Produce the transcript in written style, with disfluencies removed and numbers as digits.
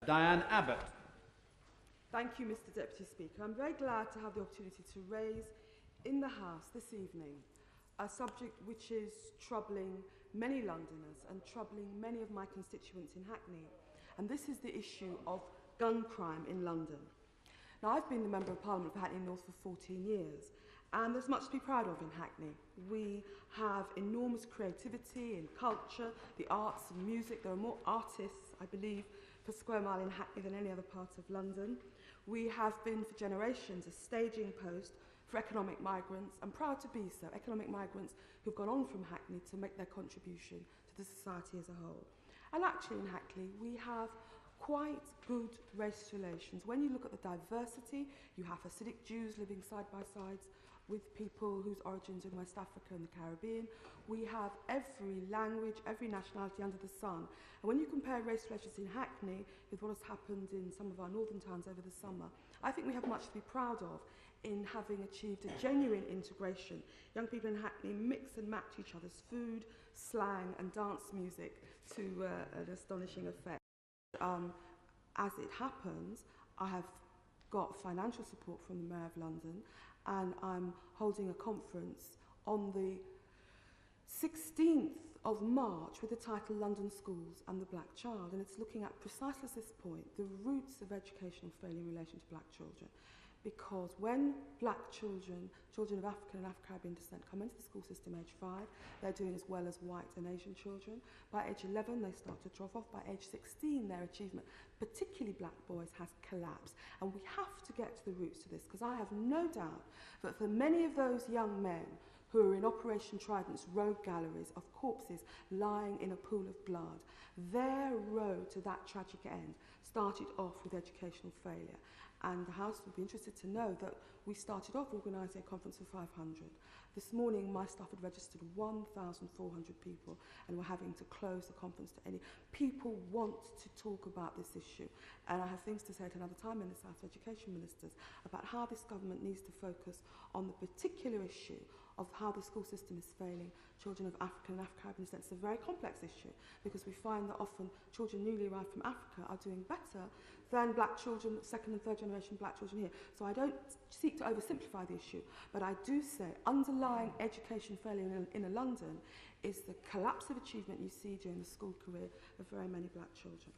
Diane Abbott. Thank you, Mr. Deputy Speaker. I'm very glad to have the opportunity to raise in the House this evening a subject which is troubling many Londoners and troubling many of my constituents in Hackney. And this is the issue of gun crime in London. Now, I've been the Member of Parliament for Hackney North for 14 years, and there's much to be proud of in Hackney. We have enormous creativity in culture, the arts and music. There are more artists, I believe, per square mile in Hackney than any other part of London. We have been for generations a staging post for economic migrants, and proud to be so, economic migrants who've gone on from Hackney to make their contribution to the society as a whole. And actually in Hackney we have quite good race relations. When you look at the diversity, you have Hasidic Jews living side by side with people whose origins are in West Africa and the Caribbean. We have every language, every nationality under the sun. And when you compare race relations in Hackney with what has happened in some of our northern towns over the summer, I think we have much to be proud of in having achieved a genuine integration. Young people in Hackney mix and match each other's food, slang and dance music to an astonishing effect. As it happens, I have got financial support from the Mayor of London, and I'm holding a conference on the 16th of March with the title London Schools and the Black Child, and it's looking at precisely this point, the roots of educational failure in relation to black children. Because when black children, children of African and Afro-Caribbean descent, come into the school system age 5, they're doing as well as white and Asian children. By age 11, they start to drop off. By age 16, their achievement, particularly black boys, has collapsed. And we have to get to the roots to this, because I have no doubt that for many of those young men who are in Operation Trident's road galleries of corpses lying in a pool of blood, their road to that tragic end started off with educational failure. And the House would be interested to know that we started off organising a conference of 500. This morning, my staff had registered 1,400 people, and we're having to close the conference to any. People want to talk about this issue, and I have things to say at another time in this House, Education Ministers, about how this government needs to focus on the particular issue of how the school system is failing children of African and Afro-Caribbean descent. It's a very complex issue, because we find that often children newly arrived from Africa are doing better than black children, second and third generation black children here. So I don't seek to oversimplify the issue, but I do say underlying education failure in London is the collapse of achievement you see during the school career of very many black children.